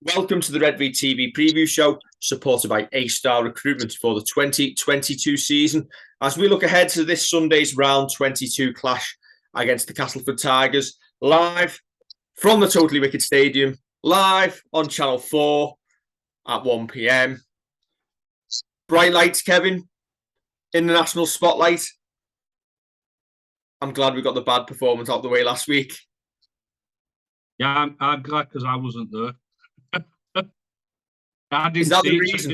Welcome to the Redvee TV preview show, supported by A-Star Recruitment for the 2022 season. As we look ahead to this Sunday's round 22 clash against the Castleford Tigers, live from the Totally Wicked Stadium, live on Channel 4 at 1 p.m. Bright lights, Kevin, in the national spotlight. I'm glad we got the bad performance out of the way last week. Yeah, I'm glad because I wasn't there. I didn't Is that see the it, reason? so it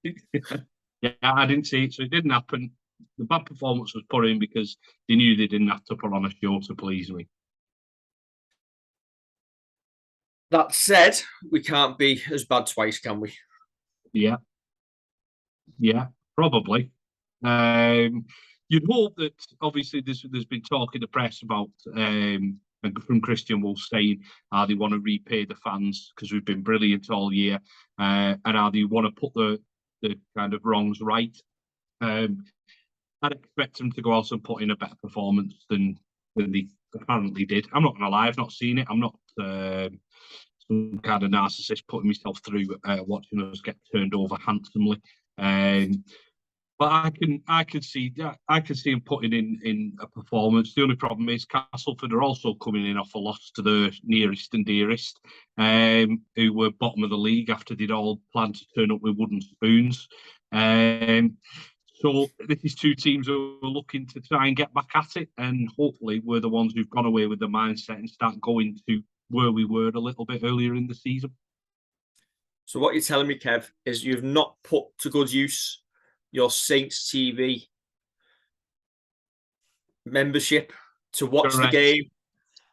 didn't happen. Yeah, I didn't see it, so it didn't happen. The bad performance was put in because they knew they didn't have to put on a show to please me. That said, we can't be as bad twice, can we? Yeah, probably. You'd hope that, obviously, there's been talk in the press about from Christian Woolf saying how they want to repay the fans because we've been brilliant all year, and how they want to put the kind of wrongs right. I'd expect them to go out and put in a better performance than they apparently did. I'm not going to lie, I've not seen it. I'm not some kind of narcissist putting myself through watching us get turned over handsomely. But I can see him putting in a performance. The only problem is Castleford are also coming in off a loss to their nearest and dearest, who were bottom of the league after they'd all planned to turn up with wooden spoons. So this is two teams who are looking to try and get back at it, and hopefully we're the ones who've gone away with the mindset and start going to where we were a little bit earlier in the season. So what you're telling me, Kev, is you've not put to good use your Saints TV membership to watch Correct. the game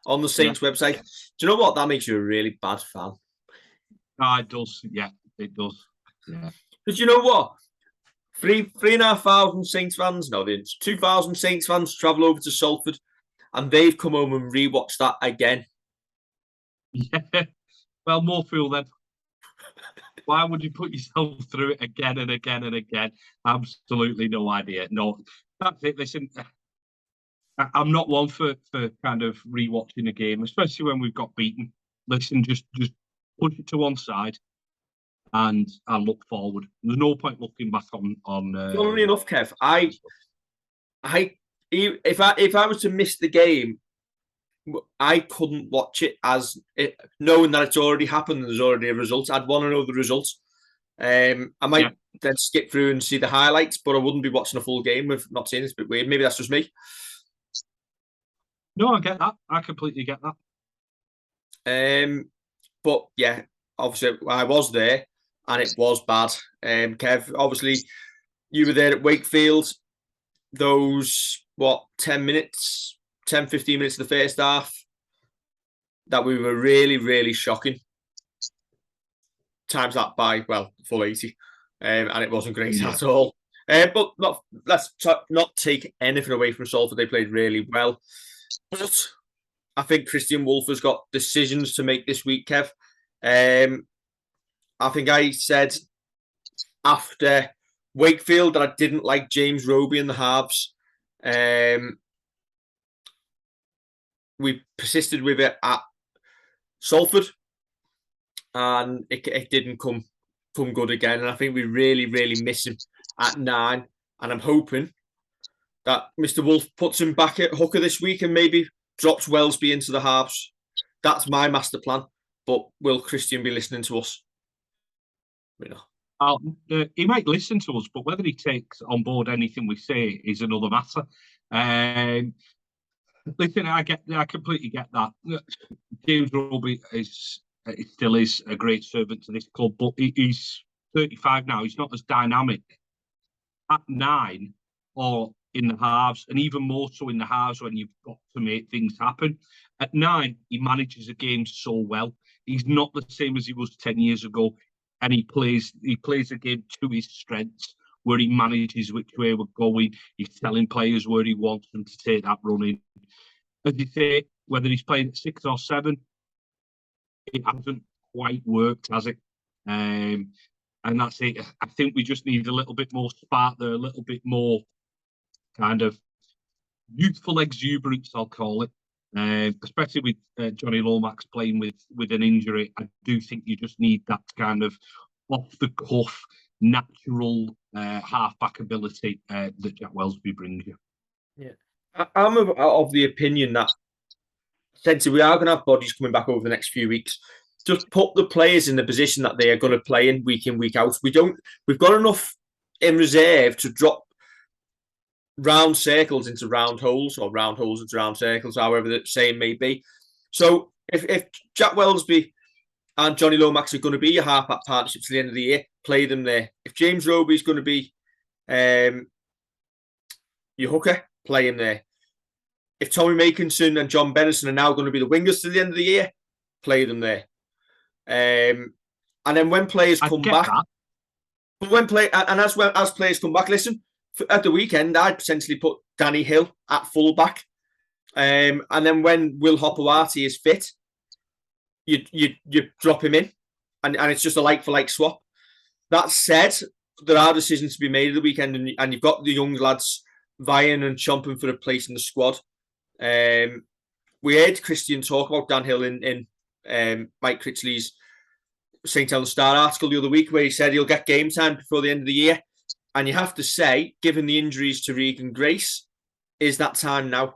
on the Saints website. Do you know what? That makes you a really bad fan. It does. Yeah, it does. Yeah. Because you know what? 3,500 Saints fans, no, there's 2,000 Saints fans travel over to Salford, and they've come home and rewatched that again. Yeah. Well, more fool then. Why would you put yourself through it again and again and again? Absolutely no idea. No, that's it. Listen, I'm not one for kind of rewatching a game, especially when we've got beaten. Listen, just push it to one side and look forward. There's no point looking back on. Funnily enough, Kev, if I was to miss the game, I couldn't watch it knowing that it's already happened and there's already a result. I'd want to know the results. I might then skip through and see the highlights, but I wouldn't be watching a full game with not seeing it. It's a bit weird. Maybe that's just me. No, I get that. I completely get that. But yeah, obviously I was there and it was bad. Kev, obviously you were there at Wakefield. Those 10 minutes, 10, 15 minutes of the first half that we were really, really shocking. Times that by, full 80. And it wasn't great at all. But let's not take anything away from Salford. They played really well. But I think Christian Woolf has got decisions to make this week, Kev. I think I said after Wakefield that I didn't like James Roby in the halves. We persisted with it at Salford, and it didn't come good again. And I think we really, really miss him at 9. And I'm hoping that Mr. Woolf puts him back at hooker this week and maybe drops Wellesby into the halves. That's my master plan. But will Christian be listening to us? He might listen to us, but whether he takes on board anything we say is another matter. Listen, I completely get that. James Roby still is a great servant to this club, but he's 35 now. He's not as dynamic at 9 or in the halves, and even more so in the halves when you've got to make things happen. At 9, he manages a game so well. He's not the same as he was 10 years ago, and he plays the game to his strengths, where he manages which way we're going. He's telling players where he wants them to take that run in. As you say, whether he's playing at 6 or 7, it hasn't quite worked, has it? And that's it. I think we just need a little bit more spark there, a little bit more kind of youthful exuberance, I'll call it. especially with Johnny Lomax playing with an injury. I do think you just need that kind of off-the-cuff, natural half-back ability that Jack Welsby brings you. Yeah, I'm of the opinion that essentially we are going to have bodies coming back over the next few weeks. Just put the players in the position that they are going to play in, week out. We've got enough in reserve to drop round circles into round holes, or round holes into round circles, however the saying may be. So if Jack Welsby and Johnny Lomax are going to be your half-back partnership to the end of the year, play them there. If James Roby is going to be your hooker, play him there. If Tommy Makinson and John Bennison are now going to be the wingers to the end of the year, play them there. And then when players come back, as players come back, listen, at the weekend, I'd potentially put Danny Hill at fullback. And then when Will Hopewati is fit, you drop him in, and it's just a like-for-like swap. That said, there are decisions to be made at the weekend, and you've got the young lads vying and chomping for a place in the squad. We heard Christian talk about Dan Hill in Mike Critchley's St Helens Star article the other week, where he said he'll get game time before the end of the year. And you have to say, given the injuries to Regan Grace, is that time now?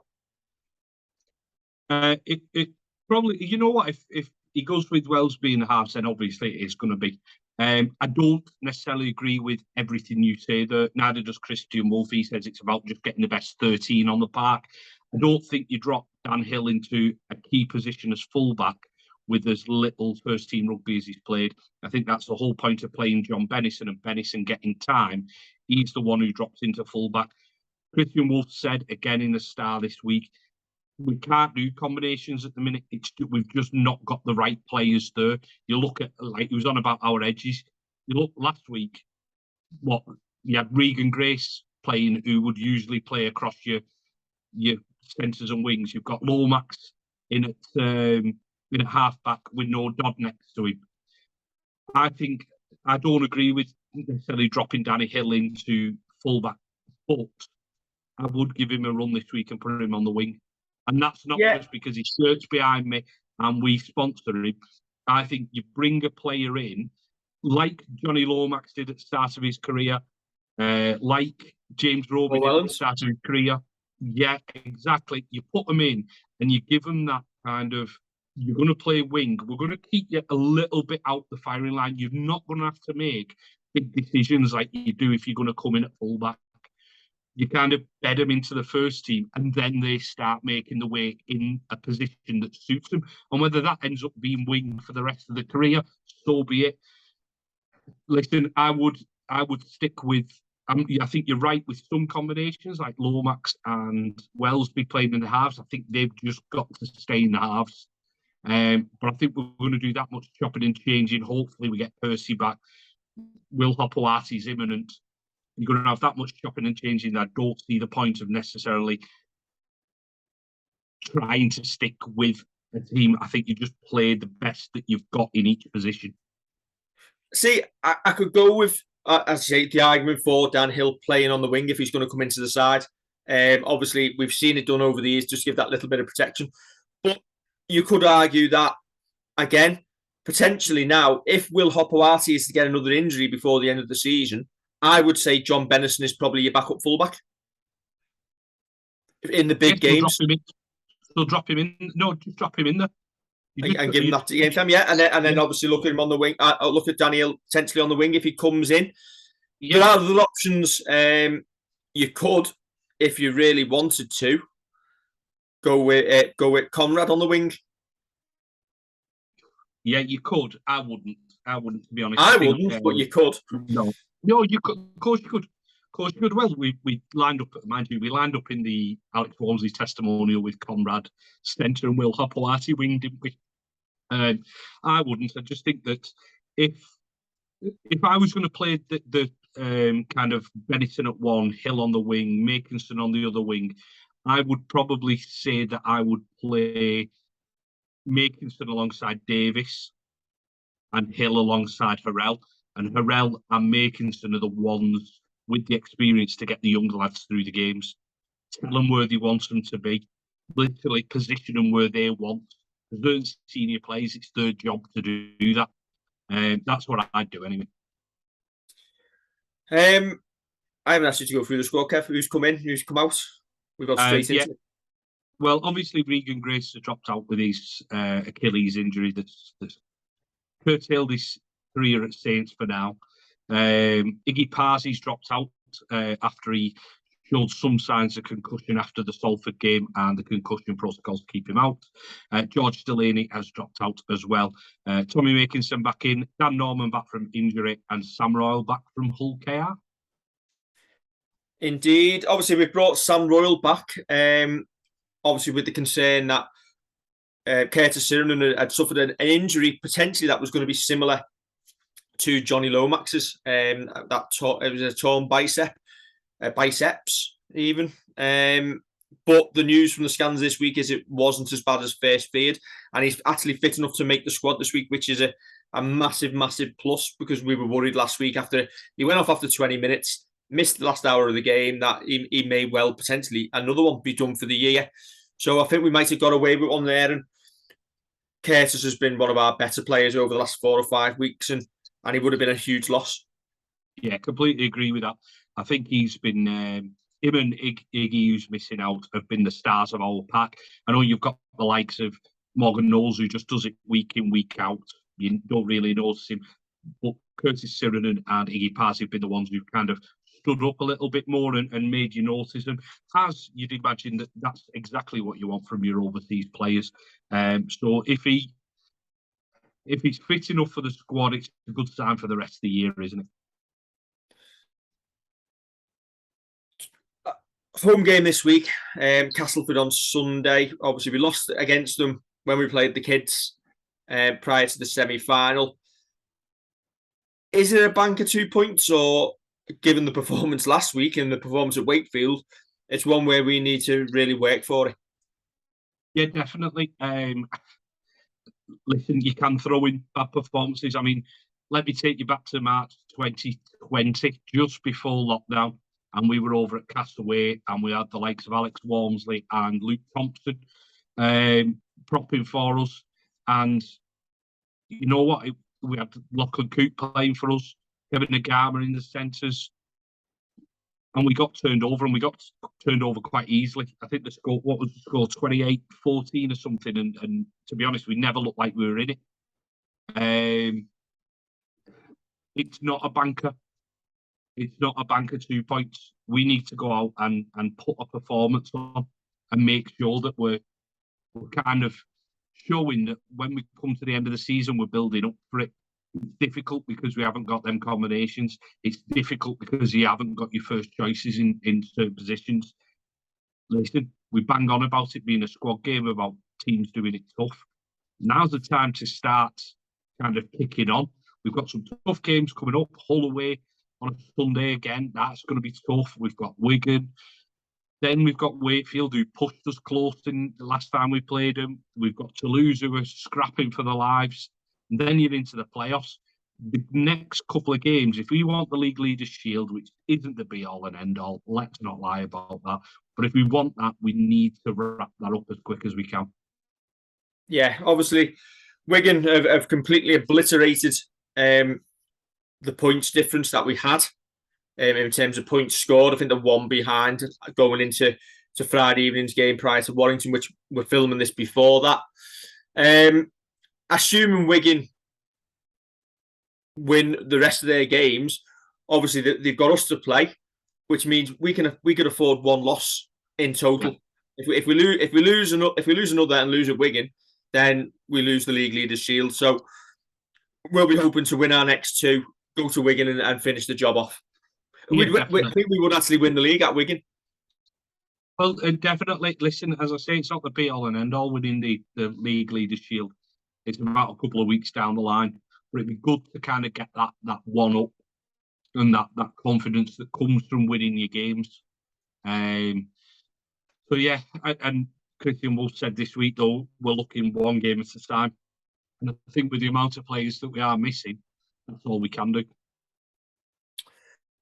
It probably, you know what, if he goes with Welsby in the halves, then obviously it is going to be. I don't necessarily agree with everything you say there. Neither does Christian Woolf. He says it's about just getting the best 13 on the park. I don't think you drop Dan Hill into a key position as fullback with as little first-team rugby as he's played. I think that's the whole point of playing John Bennison, and Bennison getting time. He's the one who drops into fullback. Christian Woolf said again in the Star this week, we can't do combinations at the minute. We've just not got the right players there. You look at, like he was on about our edges. You look last week, you had Regan Grace playing, who would usually play across your centres and wings. You've got Lomax in at half-back with no Dodd next to him. I think I don't agree with necessarily dropping Danny Hill into full-back, but I would give him a run this week and put him on the wing. And that's not just because his shirt's behind me and we sponsor him. I think you bring a player in, like Johnny Lomax did at the start of his career, like James Roby did at the start of his career. Yeah, exactly. You put them in and you give them that kind of, you're going to play wing. We're going to keep you a little bit out the firing line. You're not going to have to make big decisions like you do if you're going to come in at fullback. You kind of bed them into the first team, and then they start making the way in a position that suits them. And whether that ends up being wing for the rest of the career, so be it. Listen, I would stick with. I think you're right with some combinations like Lomax and Welsby playing in the halves. I think they've just got to stay in the halves. But I think we're going to do that much chopping and changing. Hopefully, we get Percy back. Will Hopewati's imminent. You're going to have that much chopping and changing that I don't see the point of necessarily trying to stick with a team. I think you just play the best that you've got in each position. See, I could go with, as you say, the argument for Dan Hill playing on the wing if he's going to come into the side. Obviously, we've seen it done over the years, just give that little bit of protection. But you could argue that, again, potentially now, if Will Hopewati is to get another injury before the end of the season, I would say John Bennison is probably your backup fullback in the big games. Drop him in. No, just drop him in there. And give him that game time, yeah. And then obviously look at him on the wing. Look at Daniel potentially on the wing if he comes in. Yeah. There are other options. You could, if you really wanted to, go with Conrad on the wing. Yeah, you could. I wouldn't. To be honest. I wouldn't, but you could. No, you could. Of course you could. Of course you could. Well, we lined up, mind you, we lined up in the Alex Walmsley testimonial with Conrad, Stentor and Will Hopewati wing, didn't we? I wouldn't. I just think that if I was going to play the kind of Bennison at one, Hill on the wing, Makinson on the other wing, I would probably say that I would play Makinson alongside Davis and Hill alongside Harrell. And Harrell and Makinson are the ones with the experience to get the young lads through the games. Tillenworthy wants them to be. literally position them where they want. They're senior players, it's their job to do that. That's what I'd do anyway. I haven't asked you to go through the squad, Kev. Who's come in? Who's come out? We've got straight into it. Well, obviously, Regan Grace has dropped out with his Achilles injury that's curtailed his career at Saints for now. Iggy Parzy's dropped out after he showed some signs of concussion after the Salford game, and the concussion protocols keep him out. George Delaney has dropped out as well. Tommy Makinson back in, Dan Norman back from injury, and Sam Royal back from Hull KR. Indeed. Obviously, we've brought Sam Royal back. Obviously, with the concern that Curtis Sirenen had suffered an injury potentially that was going to be similar to Johnny Lomax's. It was a torn biceps even. But the news from the scans this week is it wasn't as bad as first feared, and he's actually fit enough to make the squad this week, which is a massive, massive plus, because we were worried last week after he went off after 20 minutes, missed the last hour of the game, that he may well potentially another one be done for the year. So I think we might have got away with one there, and Curtis has been one of our better players over the last 4 or 5 weeks, and he would have been a huge loss. Yeah, completely agree with that. I think he's been, him and Iggy, who's missing out, have been the stars of our pack. I know you've got the likes of Morgan Knowles, who just does it week in, week out. You don't really notice him. But Curtis Sirenen and Iggy Parzy have been the ones who've kind of stood up a little bit more and made you notice them. As you'd imagine, that's exactly what you want from your overseas players. So if he's fit enough for the squad, it's a good sign for the rest of the year, isn't it? Home game this week, Castleford on Sunday. Obviously, we lost against them when we played the kids prior to the semi-final. Is it a bank of 2 points, or given the performance last week and the performance at Wakefield, it's one where we need to really work for it? Yeah, definitely. Listen, you can throw in bad performances. I mean, let me take you back to March 2020, just before lockdown, and we were over at Castaway, and we had the likes of Alex Walmsley and Luke Thompson propping for us. And you know what? We had Lachlan Coote playing for us, Kevin Nagama in the centres, and we got turned over, and we got turned over quite easily. I think the score, what was the score, 28-14 or something, and to be honest, we never looked like we were in it. It's not a banker. It's not a banker 2 points. We need to go out and put a performance on and make sure that we're kind of showing that when we come to the end of the season, we're building up for it. It's difficult because we haven't got them combinations. It's difficult because you haven't got your first choices in certain positions. Listen, we bang on about it being a squad game, about teams doing it tough. Now's the time to start kind of kicking on. We've got some tough games coming up. Hull away on a Sunday again. That's going to be tough. We've got Wigan. Then we've got Wakefield, who pushed us close in the last time we played them. We've got Toulouse, who are scrapping for their lives. And then you're into the playoffs. The next couple of games, if we want the League Leaders Shield, which isn't the be-all and end-all, let's not lie about that. But if we want that, we need to wrap that up as quick as we can. Yeah, obviously, Wigan have completely obliterated the points difference that we had in terms of points scored. I think they're one behind going into Friday evening's game prior to Warrington, which we're filming this before that. Assuming Wigan win the rest of their games, obviously they've got us to play, which means we could afford one loss in total. Yeah. If we lose another and lose at Wigan, then we lose the League Leaders Shield. So we'll be hoping to win our next two, go to Wigan and finish the job off. Yeah, I think we would actually win the league at Wigan. Well, definitely. Listen, as I say, it's not the be-all and end-all winning the League Leaders Shield. It's about a couple of weeks down the line. But it'd be good to kind of get that one up and that confidence that comes from winning your games. So, yeah, and Christian Woolf said this week, though, we're looking one game at a time. And I think with the amount of players that we are missing, that's all we can do.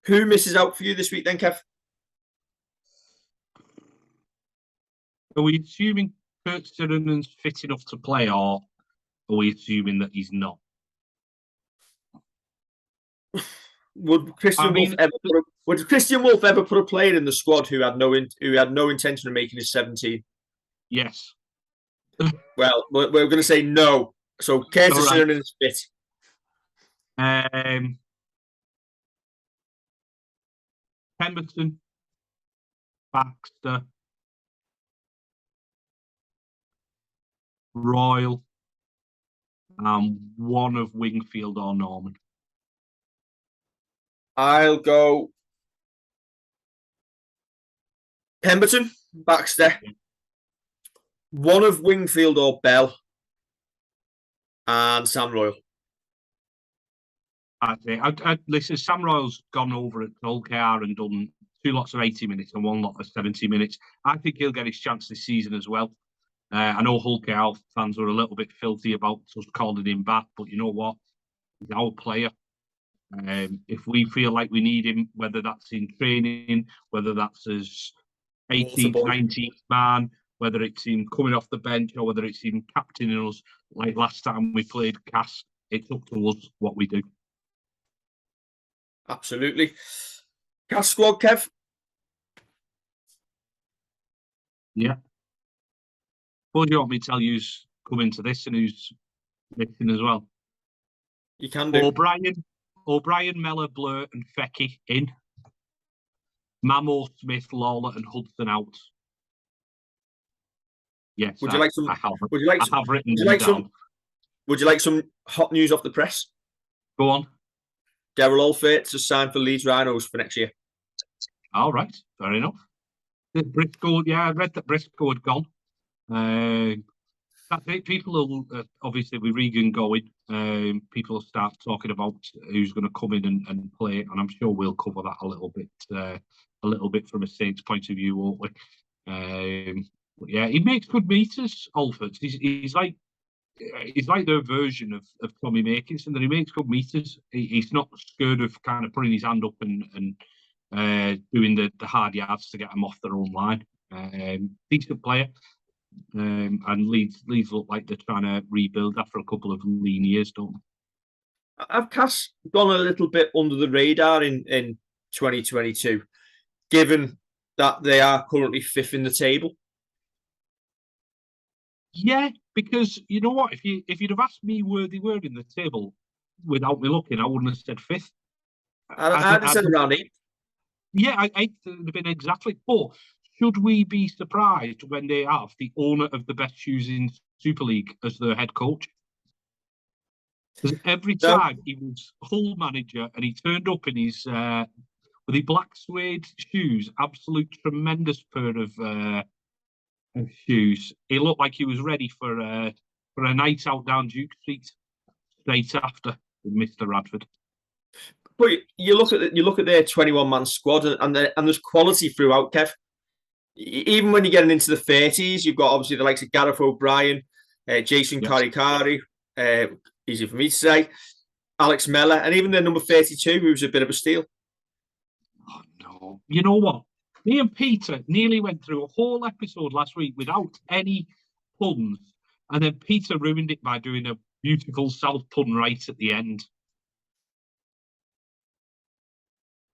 Who misses out for you this week then, Kev? Are we assuming Kurt Sirrenen's fit enough to play, or are we assuming that he's not? Would Christian Woolf ever put a player in the squad who had no intention of making his 17? Yes. Well, we're going to say no. So Curtis Sirenen is fit. Pemberton, Baxter, Royal, and one of Wingfield or Norman. I'll go Pemberton, Baxter, one of Wingfield or Bell, and Sam Royal. Listen, Sam Royal's gone over at Dolcar and done 2 lots of 80 minutes and 1 lot of 70 minutes. I think he'll get his chance this season as well. I know Hull fans were a little bit filthy about us calling him back, but you know what? He's our player. If we feel like we need him, whether that's in training, whether that's as 18th, 19th man, whether it's him coming off the bench or whether it's him captaining us, like last time we played Cass, it's up to us what we do. Absolutely. Cass squad, Kev? Yeah. What do you want me to tell you who's coming to this and who's missing as well? You can do. O'Brien, Mellor, Blur and Fecky in. Mamo, Smith, Lawler and Hudson out. Yes, would you like some hot news off the press? Go on. Daryl Allfates has signed for Leeds Rhinos for next year. All right, fair enough. Briscoe, yeah, I read that Briscoe had gone. People will obviously with Regan going, people will start talking about who's going to come in and play, and I'm sure we'll cover that a little bit from a Saints point of view, won't we? But yeah, he makes good meters, Alford. He's like their version of Tommy Makinson, that he makes good meters. He's not scared of kind of putting his hand up and doing the hard yards to get them off their own line. Decent player. And Leeds look like they're trying to rebuild after a couple of lean years, don't they? Have Cass gone a little bit under the radar in 2022, given that they are currently 5th in the table? Yeah, because you know what? If you'd have asked me where they were in the table without me looking, I wouldn't have said 5th. I'd have said around 8th. Yeah, 8th would have been exactly. But should we be surprised when they have the owner of the best shoes in Super League as their head coach? Because every time he was Hull manager and he turned up in his with his black suede shoes, absolute tremendous pair of shoes. He looked like he was ready for a night out down Duke Street straight after with Mr. Radford. But you look at their 21-man squad and there's quality throughout, Kev. Even when you're getting into the 30s, you've got obviously the likes of Gareth O'Brien, Jason Karikari, easy for me to say, Alex Mellor, and even their number 32, who's a bit of a steal. Oh, no. You know what? Me and Peter nearly went through a whole episode last week without any puns, and then Peter ruined it by doing a beautiful South pun right at the end.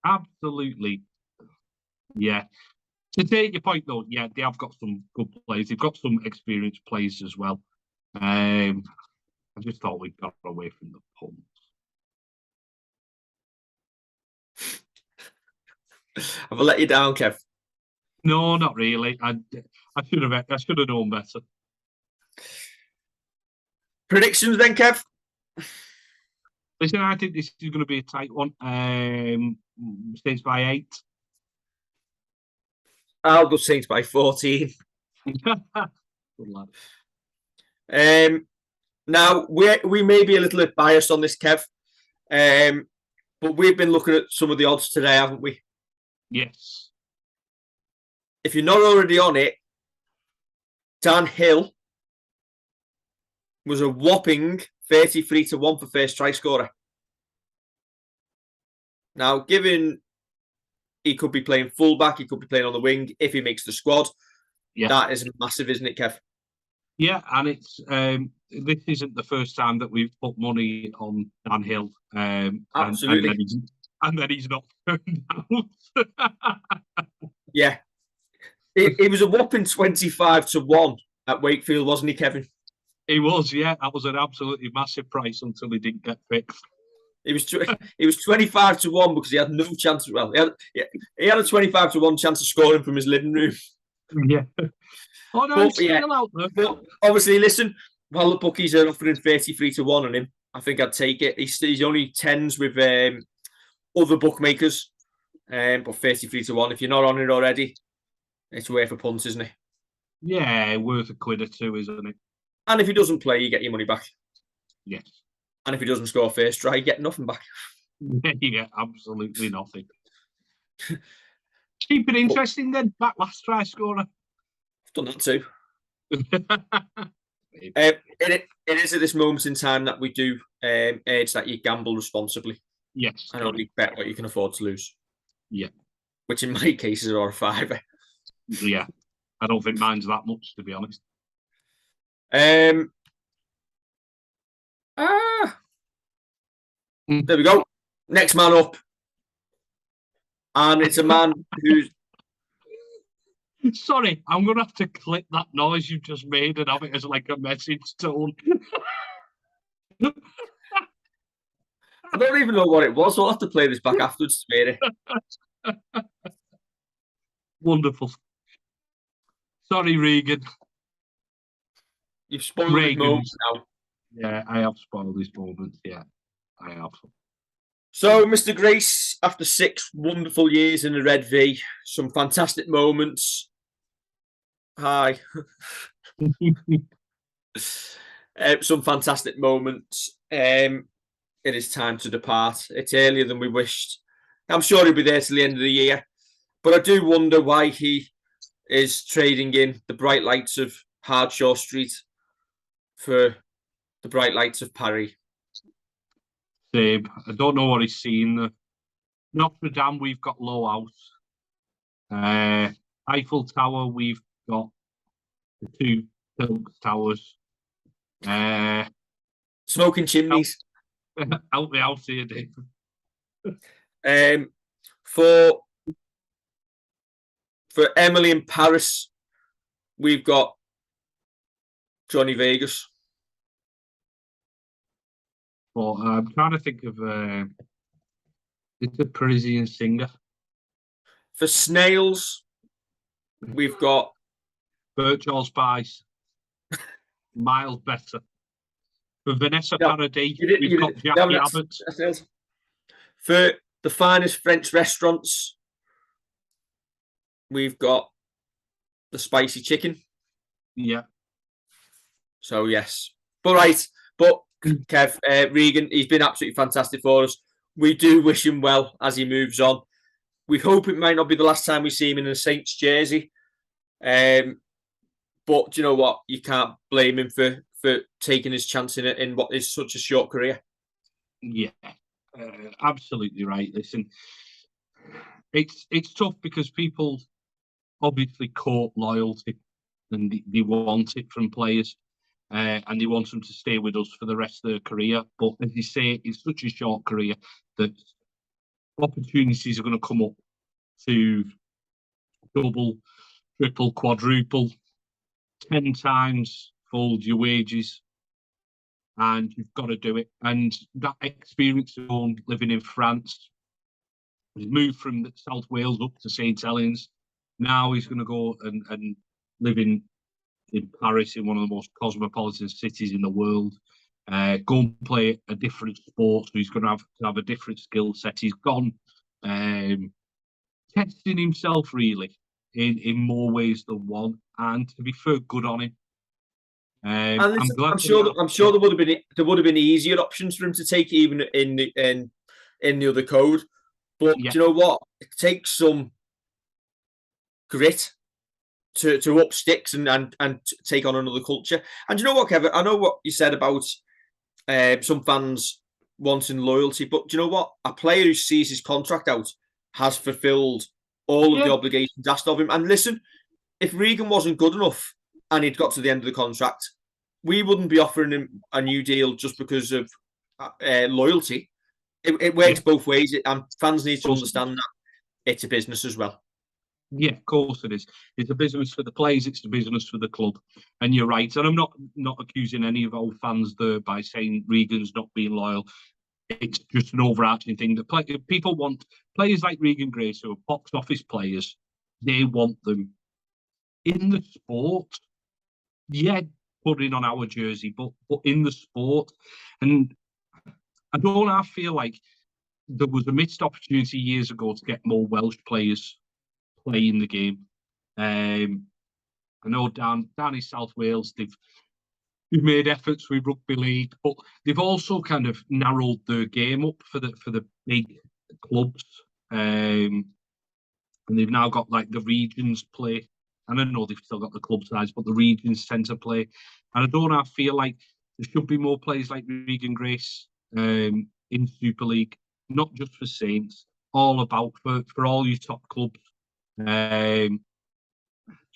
Absolutely. Yeah. To take your point, though, yeah, they have got some good players. They've got some experienced players as well. I just thought we got away from the puns. Have I let you down, Kev? No, not really. I should have known better. Predictions then, Kev? Listen, I think this is going to be a tight one. Saints by 8. I'll go Saints by 14. Good lad. Now, we may be a little bit biased on this, Kev, but we've been looking at some of the odds today, haven't we? Yes. If you're not already on it, Dan Hill was a whopping 33-1 for first try scorer. Now, given he could be playing fullback, he could be playing on the wing if he makes the squad, Yeah. That is massive, isn't it, Kev? Yeah, and it's this isn't the first time that we've put money on Dan Hill. Absolutely. And then he's not turned out. Yeah. It was a whopping 25-1 at Wakefield, wasn't he, Kevin? He was, yeah. That was an absolutely massive price until he didn't get fixed. It was 25-1 because he had no chance. Well, he had a 25-1 chance of scoring from his living room. Yeah. Oh no, he's still out there. But obviously, listen, while the bookies are offering 33-1 on him, I think I'd take it. He's only tens with other bookmakers, but 33-1. If you're not on it already, it's worth a punt, isn't it? Yeah, worth a quid or two, isn't it? And if he doesn't play, you get your money back. Yes. And if he doesn't score first try, you get nothing back. You get absolutely nothing. Keep it interesting then. Back last try scorer. I've done that too. It is at this moment in time that we do urge that you gamble responsibly. Yes. And only bet what you can afford to lose. Yeah. Which in my case is a fiver. Yeah. I don't think mine's that much, to be honest. There we go. Next man up. And it's a man who's... Sorry, I'm going to have to clip that noise you just made and have it as like a message tone. I don't even know what it was. I'll have to play this back afterwards to hear it. Wonderful. Sorry, Regan. You've spoiled his moments now. Yeah, I have spoiled his moments. Yeah, I have. So, Mr. Grace, after 6 wonderful years in the Redvee, some fantastic moments. Hi. Some fantastic moments. It is time to depart. It's earlier than we wished. I'm sure he'll be there till the end of the year. But I do wonder why he is trading in the bright lights of Hardshaw Street for the bright lights of Paris. Same. I don't know what he's seen. Notre Dame, we've got Low House. Eiffel Tower, we've got the 2 Silk Towers. Smoking chimneys. Help me out here, Dave. For Emily in Paris, we've got Johnny Vegas. But I'm trying to think of it's a Parisian singer. For Snails, we've got Birchall Spice. Miles better. For Vanessa Paradis, we've got Jackie Abbott. For the finest French restaurants, we've got the spicy chicken. Yeah. So, yes. But Kev, Regan, he's been absolutely fantastic for us. We do wish him well as he moves on. We hope it might not be the last time we see him in a Saints jersey. But do you know what? You can't blame him for taking his chance in what is such a short career. Yeah, absolutely right. Listen, it's tough because people obviously court loyalty and they want it from players. And they want them to stay with us for the rest of their career. But as you say, it's such a short career that opportunities are going to come up to double, triple, quadruple, 10 times fold your wages. And you've got to do it. And that experience of living in France, he's moved from South Wales up to St Helens. Now he's going to go and live in Paris, in one of the most cosmopolitan cities in the world, go and play a different sport. So he's going to have a different skill set. He's gone testing himself really in more ways than one. And to be fair, good on him. I'm sure there would have been easier options for him to take even in the other code. But do you know what? It takes some grit to up sticks and take on another culture. And you know what, Kevin? I know what you said about some fans wanting loyalty, but do you know what? A player who sees his contract out has fulfilled all of the obligations asked of him. And listen, if Regan wasn't good enough and he'd got to the end of the contract, we wouldn't be offering him a new deal just because of loyalty. It works both ways, and fans need to understand that it's a business as well. Yeah, of course it is. It's a business for the players. It's a business for the club. And you're right. And I'm not accusing any of our fans there by saying Regan's not being loyal. It's just an overarching thing that people want. Players like Regan Grace, who are box office players, they want them in the sport. Yeah, putting on our jersey, but in the sport. And I feel like there was a missed opportunity years ago to get more Welsh players playing the game. I know down in South Wales, they've made efforts with rugby league, but they've also kind of narrowed their game up for the big clubs. And they've now got like the regions play. And I know they've still got the club size, but the regions tend to play. And I feel like there should be more players like Regan Grace in Super League, not just for Saints, all about for all your top clubs.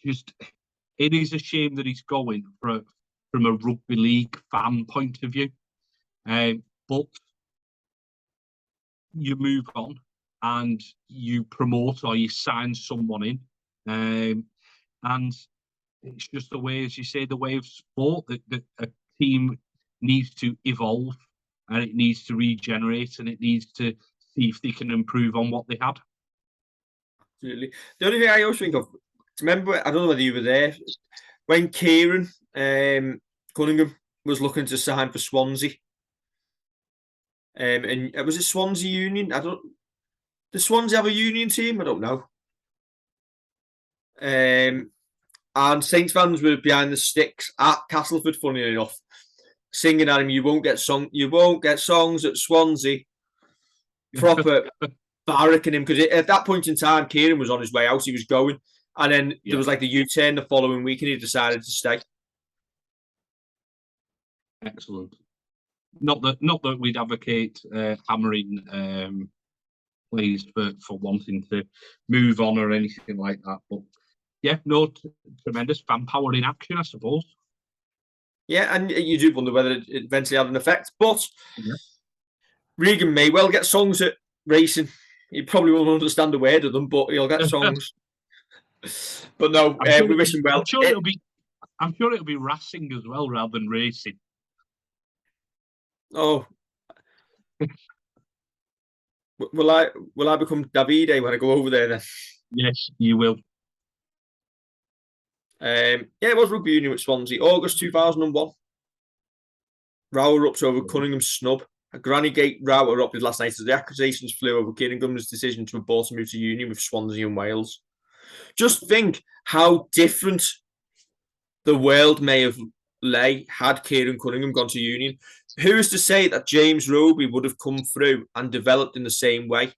Just it is a shame that he's going from a rugby league fan point of view, but you move on and you promote or you sign someone in, and it's just the way, as you say, the way of sport that a team needs to evolve and it needs to regenerate and it needs to see if they can improve on what they had. Absolutely. The only thing I always think of, remember, I don't know whether you were there, when Kieran Cunningham was looking to sign for Swansea. And was it Swansea Union? Does Swansea have a union team? I don't know. And Saints fans were behind the sticks at Castleford, funny enough, singing at him, you won't get songs at Swansea. Proper barracking him, because at that point in time, Kieran was on his way out, he was going. And then there was like the U-turn the following week and he decided to stay. Excellent. Not that we'd advocate hammering players for wanting to move on or anything like that, but yeah, no, tremendous fan power in action, I suppose. Yeah, and you do wonder whether it eventually had an effect, but Regan may well get songs at racing. He probably won't understand a word of them, but he'll get songs. But no, we wish him well. I'm sure it'll be racing as well rather than racing. Oh, will I become Davide when I go over there then? Yes, you will. It was rugby union with Swansea, August 2001. Row erupts over Cunningham's snub. A Granny Gate row erupted last night as the accusations flew over Cunningham's decision to abort a move to union with Swansea and Wales. Just think how different the world may have lay had Kieran Cunningham gone to union. Who is to say that James Roby would have come through and developed in the same way?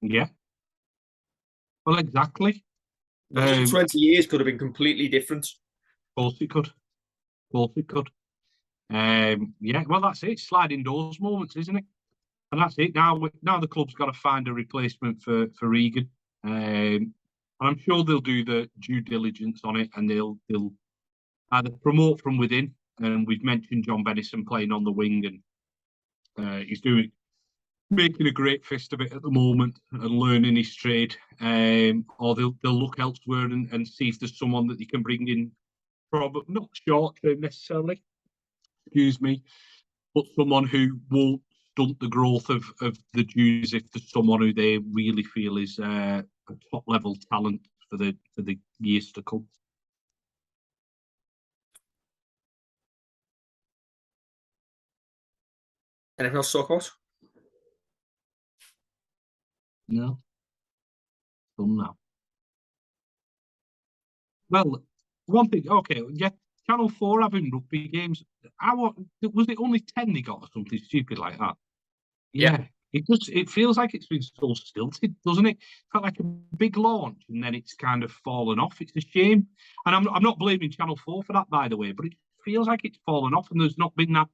Yeah. Well, exactly. 20 years could have been completely different. Of course it could. Yeah, well, that's it. Sliding doors moments, isn't it? And that's it. Now the club's got to find a replacement for Regan. And I'm sure they'll do the due diligence on it, and they'll either promote from within. And we've mentioned John Bennison playing on the wing, and he's making a great fist of it at the moment and learning his trade. Or they'll look elsewhere and see if there's someone that they can bring in, probably not short term necessarily, excuse me, but someone who won't stunt the growth of the Jews if there's someone who they really feel is a top level talent for the years to come. Anything else to talk about? No. Done now. Well, one thing, okay, yeah, Channel 4 having rugby games. Was it only 10 they got or something stupid like that? Yeah. It feels like it's been so stilted, doesn't it? Felt like a big launch and then it's kind of fallen off. It's a shame. And I'm not blaming Channel 4 for that, by the way, but it feels like it's fallen off and there's not been that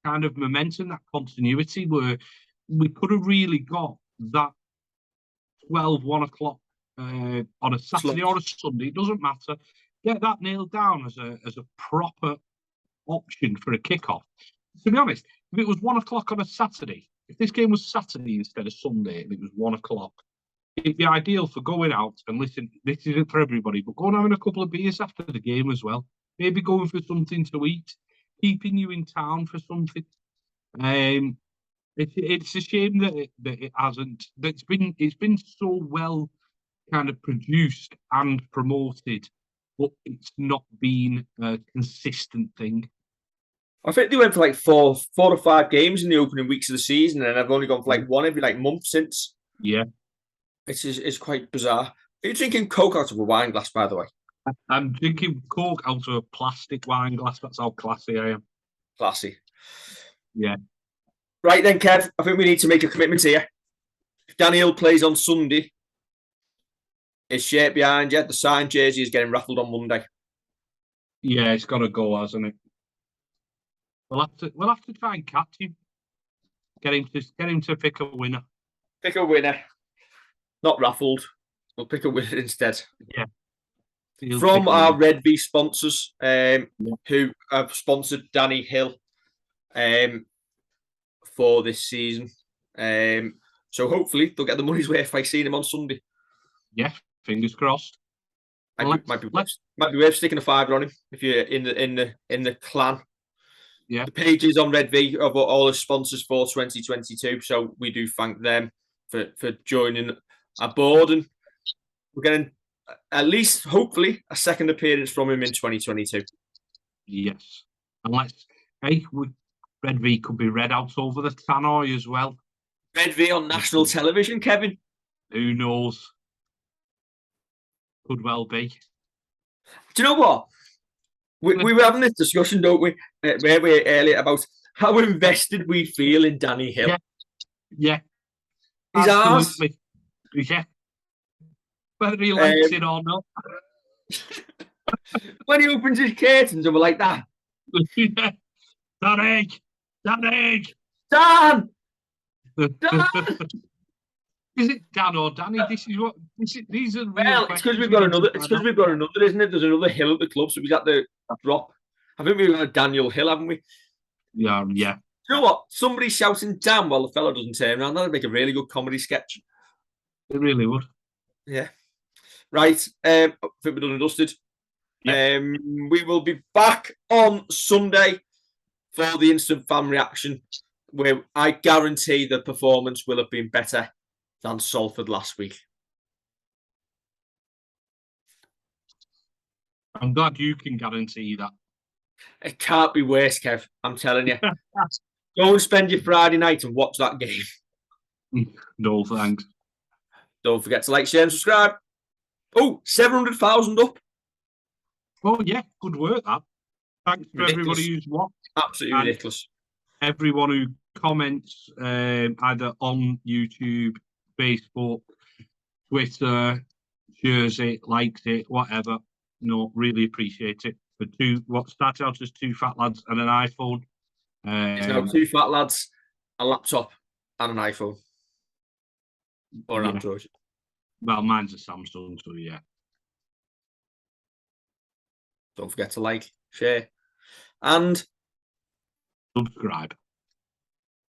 kind of momentum, that continuity where we could have really got that 1 o'clock on a Saturday or a Sunday, it doesn't matter. Get that nailed down as a proper option for a kickoff. To be honest, if it was 1 o'clock on a Saturday, if this game was Saturday instead of Sunday and it was 1 o'clock, it'd be ideal for going out and listen. This isn't for everybody, but going having a couple of beers after the game as well. Maybe going for something to eat, keeping you in town for something. It's a shame that it hasn't. It's been so well kind of produced and promoted, but it's not been a consistent thing. I think they went for like four or five games in the opening weeks of the season, and I've only gone for like one every like month since. Yeah, it's quite bizarre. Are you drinking Coke out of a wine glass, by the way? I'm drinking Coke out of a plastic wine glass. That's how classy I am. Classy. Yeah. Right then, Kev, I think we need to make a commitment here. If Danny Hill plays on Sunday, his shirt behind you, the signed jersey is getting raffled on Monday. Yeah, it's got to go, hasn't it? We'll have to try and catch him. Get him to pick a winner. Pick a winner. Not raffled. We'll pick a winner instead. Yeah. From our Redvee sponsors, who have sponsored Danny Hill for this season. So hopefully they'll get the money's worth by seeing him on Sunday. Yeah, fingers crossed. Might be worth sticking a $5 on him if you're in the clan. Yeah, the pages on Redvee of all the sponsors for 2022. So we do thank them for joining aboard, and we're getting at least, hopefully, a second appearance from him in 2022. Yes, and Redvee could be read out over the tannoy as well. Redvee on national television, Kevin. Who knows? Could well be. Do you know what? We were having this discussion, don't we, earlier about how invested we feel in Danny Hill. Yeah. He's ours. Yeah. Whether he likes it or not. When he opens his curtains and we're like that. Yeah. Dan! Is it Dan or Danny? These are real it's because we've got another. It's because we've got another, isn't it? There's another Hill at the club, so we got the drop. I think we've got a Daniel Hill, haven't we? Yeah. You know what? Somebody shouting "damn" while the fellow doesn't turn around. That'd make a really good comedy sketch. It really would. Yeah. Right. I think we're done and dusted. Yeah. We will be back on Sunday for the instant fan reaction, where I guarantee the performance will have been better than Salford last week. I'm glad you can guarantee that. It can't be worse, Kev. I'm telling you. Go and spend your Friday night and watch that game. No, thanks. Don't forget to like, share, and subscribe. Oh, 700,000 up. Oh, yeah. Good work, that. Thanks for everybody who's watched. Absolutely ridiculous. Everyone who comments either on YouTube, Facebook, Twitter, shares it, likes it, whatever. No, really appreciate it. For what started out as two fat lads and an iPhone. It's now two fat lads, a laptop, and an iPhone. Or an Android. Well, mine's a Samsung, so yeah. Don't forget to like, share, and subscribe.